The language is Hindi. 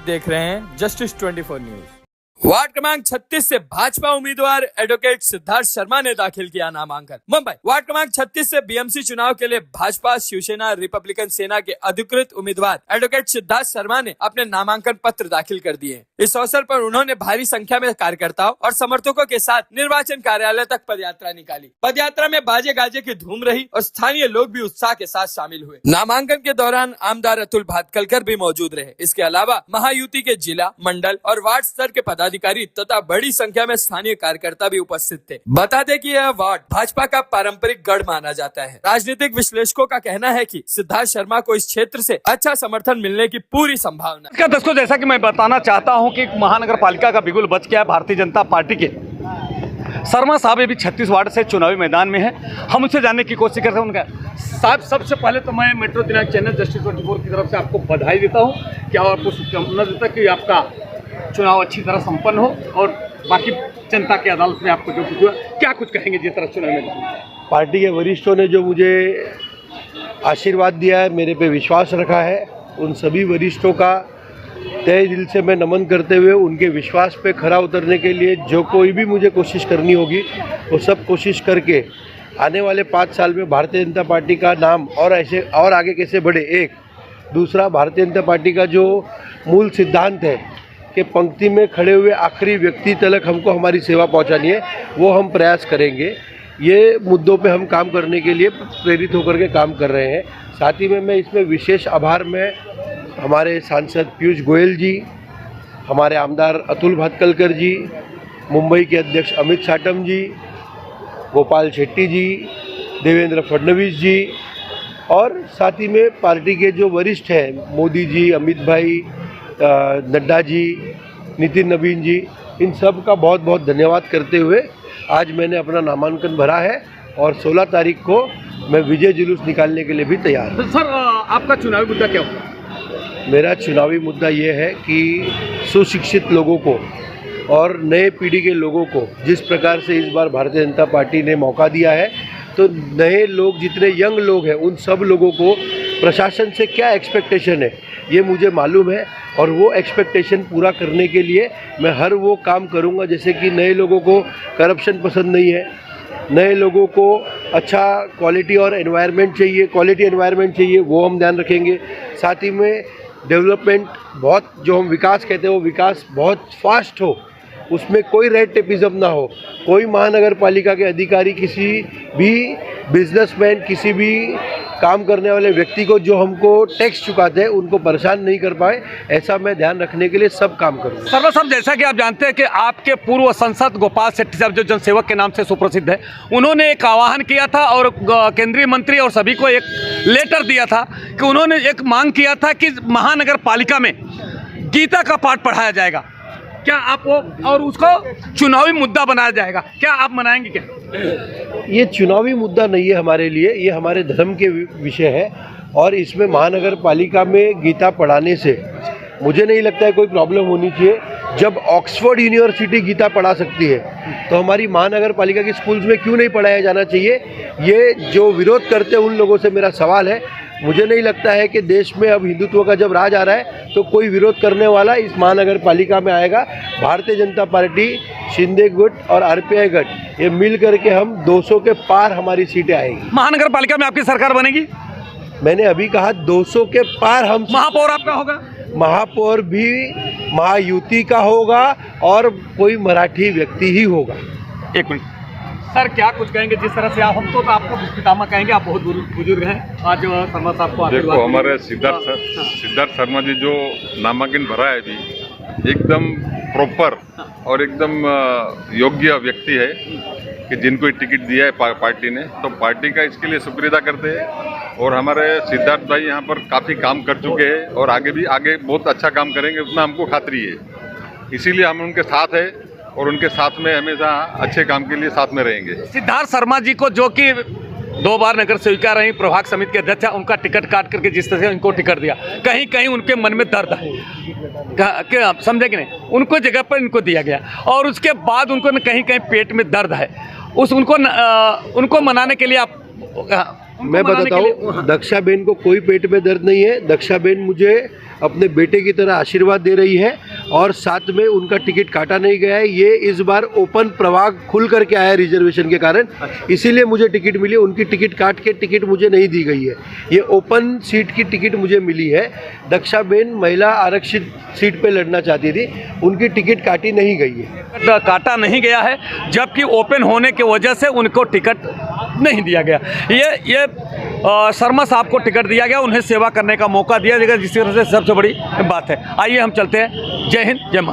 देख रहे हैं जस्टिस 24 न्यूज। वार्ड क्रमांक 36 से भाजपा उम्मीदवार एडवोकेट सिद्धार्थ शर्मा ने दाखिल किया नामांकन। मुंबई वार्ड क्रमांक 36 से बीएमसी चुनाव के लिए भाजपा, शिवसेना, रिपब्लिकन सेना के अधिकृत उम्मीदवार एडवोकेट सिद्धार्थ शर्मा ने अपने नामांकन पत्र दाखिल कर दिए। इस अवसर पर उन्होंने भारी संख्या में कार्यकर्ताओं और समर्थकों के साथ निर्वाचन कार्यालय तक पदयात्रा निकाली। पदयात्रा में बाजे गाजे की धूम रही और स्थानीय लोग भी उत्साह के साथ शामिल हुए। नामांकन के दौरान आमदार अतुल भातखलकर भी मौजूद रहे। इसके अलावा महायुति के जिला, मंडल और वार्ड स्तर के पदाधिकारी तथा बड़ी संख्या में स्थानीय कार्यकर्ता भी उपस्थित थे। बता दें कि यह वार्ड भाजपा का पारंपरिक गढ़ माना जाता है। राजनीतिक विश्लेषकों का कहना है कि सिद्धार्थ शर्मा को इस क्षेत्र से अच्छा समर्थन मिलने की पूरी संभावना है। दोस्तों, जैसा कि मैं बताना चाहता हूं कि महानगर पालिका का बिगुल बच गया है। भारतीय जनता पार्टी के शर्मा साहब अभी 36 वार्ड से चुनावी मैदान में है। हम उनसे जानने की कोशिश करते हैं। उनका साहब, सबसे पहले तो मैं मेट्रो दिनांक चैनल जस्टिस 24 की तरफ से आपको बधाई देता हूँ। क्या आपको शुभकामना देता कि आपका चुनाव अच्छी तरह संपन्न हो और बाकी जनता की अदालत में आपको जो कुछ हुआ, क्या कुछ कहेंगे जिस तरह चुनाव में? पार्टी के वरिष्ठों ने जो मुझे आशीर्वाद दिया है, मेरे पे विश्वास रखा है, उन सभी वरिष्ठों का तहे दिल से मैं नमन करते हुए उनके विश्वास पे खरा उतरने के लिए जो कोई भी मुझे कोशिश करनी होगी वो सब कोशिश करके आने वाले 5 साल में भारतीय जनता पार्टी का नाम और ऐसे और आगे कैसे बढ़े। एक दूसरा, भारतीय जनता पार्टी का जो मूल सिद्धांत है कि पंक्ति में खड़े हुए आखिरी व्यक्ति तक हमको हमारी सेवा पहुंचानी है, वो हम प्रयास करेंगे। ये मुद्दों पे हम काम करने के लिए प्रेरित होकर के काम कर रहे हैं। साथ ही में मैं इसमें विशेष आभार में हमारे सांसद पीयूष गोयल जी, हमारे आमदार अतुल भातखलकर जी, मुंबई के अध्यक्ष अमित साटम जी, गोपाल शेट्टी जी, देवेंद्र फडणवीस जी और साथ ही में पार्टी के जो वरिष्ठ हैं, मोदी जी, अमित भाई, नड्डा जी, नितिन नवीन जी, इन सब का बहुत बहुत धन्यवाद करते हुए आज मैंने अपना नामांकन भरा है और 16 तारीख को मैं विजय जुलूस निकालने के लिए भी तैयार हूँ। सर, आपका चुनावी मुद्दा क्या होगा? मेरा चुनावी मुद्दा ये है कि सुशिक्षित लोगों को और नए पीढ़ी के लोगों को जिस प्रकार से इस बार भारतीय जनता पार्टी ने मौका दिया है, तो नए लोग, जितने यंग लोग हैं, उन सब लोगों को प्रशासन से क्या एक्सपेक्टेशन है ये मुझे मालूम है और वो एक्सपेक्टेशन पूरा करने के लिए मैं हर वो काम करूँगा। जैसे कि नए लोगों को करप्शन पसंद नहीं है, नए लोगों को अच्छा क्वालिटी और एनवायरनमेंट चाहिए, क्वालिटी एनवायरनमेंट चाहिए, वो हम ध्यान रखेंगे। साथ ही में डेवलपमेंट बहुत, जो हम विकास कहते हैं, वो विकास बहुत फास्ट हो, उसमें कोई रेड टेपिज्म ना हो, कोई महानगर पालिका के अधिकारी किसी भी बिजनेसमैन, किसी भी काम करने वाले व्यक्ति को जो हमको टैक्स चुकाते हैं उनको परेशान नहीं कर पाए, ऐसा मैं ध्यान रखने के लिए सब काम करूँगा। सर्वा साहब, जैसा कि आप जानते हैं कि आपके पूर्व सांसद गोपाल शेट्टी साहब, जो जनसेवक के नाम से सुप्रसिद्ध है, उन्होंने एक आह्वान किया था और केंद्रीय मंत्री और सभी को एक लेटर दिया था कि उन्होंने एक मांग किया था कि महानगर पालिका में गीता का पाठ पढ़ाया जाएगा। क्या आप वो और उसको चुनावी मुद्दा बनाया जाएगा, क्या आप मनाएंगे? क्या ये चुनावी मुद्दा नहीं है हमारे लिए, ये हमारे धर्म के विषय है और इसमें महानगर पालिका में गीता पढ़ाने से मुझे नहीं लगता है कोई प्रॉब्लम होनी चाहिए। जब ऑक्सफोर्ड यूनिवर्सिटी गीता पढ़ा सकती है तो हमारी महानगर पालिका के स्कूल्स में क्यों नहीं पढ़ाया जाना चाहिए? ये जो विरोध करते हैं उन लोगों से मेरा सवाल है। मुझे नहीं लगता है कि देश में अब हिंदुत्व का जब राज आ रहा है तो कोई विरोध करने वाला इस महानगर पालिका में आएगा। भारतीय जनता पार्टी, शिंदे गुट और आरपीआई गट, ये मिल करके हम 200 के पार हमारी सीटें आएगी। महानगर पालिका में आपकी सरकार बनेगी? मैंने अभी कहा 200 के पार हम। महापौर आपका होगा? महापौर भी महायुति का होगा और कोई मराठी व्यक्ति ही होगा। एक मिनट सर, क्या कुछ कहेंगे? जिस तरह से आप, हम तो आपको पितामह कहेंगे, आप बहुत बुजुर्ग हैं। आज शर्मा साहब को देखो, हमारे सिद्धार्थ शर्मा जी जो नामांकन भरा है अभी, एकदम प्रॉपर और एकदम योग्य व्यक्ति है कि जिनको टिकट दिया है पार्टी ने, तो पार्टी का इसके लिए शुक्रिया करते हैं। और हमारे सिद्धार्थ भाई यहाँ पर काफ़ी काम कर चुके हैं और आगे बहुत अच्छा काम करेंगे, उतना हमको खातरी है। इसीलिए हम उनके साथ हैं और उनके साथ में हमेशा अच्छे काम के लिए साथ में रहेंगे। सिद्धार्थ शर्मा जी को, जो कि 2 बार नगर सेविका रही, प्रभाग समिति के अध्यक्ष, उनका टिकट काट करके जिस तरह से उनको टिकट दिया, कहीं कहीं उनके मन में दर्द है, क्या समझे कि नहीं? उनको जगह पर इनको दिया गया और उसके बाद उनको कहीं कहीं पेट में दर्द है। उनको मनाने के लिए आप मैं बताता हूँ, दक्षाबेन को कोई पेट में दर्द नहीं है। दक्षाबेन मुझे अपने बेटे की तरह आशीर्वाद दे रही है और साथ में उनका टिकट काटा नहीं गया है। ये इस बार ओपन प्रवाह खुल करके आया रिजर्वेशन के कारण, इसीलिए मुझे टिकट मिली। उनकी टिकट काट के टिकट मुझे नहीं दी गई है, ये ओपन सीट की टिकट मुझे मिली है। दक्षाबेन महिला आरक्षित सीट पे लड़ना चाहती थी, उनकी टिकट काटी नहीं गई है। काटा नहीं गया है, जबकि ओपन होने की वजह से उनको टिकट नहीं दिया गया। ये शर्मा साहब को टिकट दिया गया, उन्हें सेवा करने का मौका दिया गया, जिसकी वजह से सबसे बड़ी बात है। आइए हम चलते हैं। जय हिंद, जय महाराष्ट्र।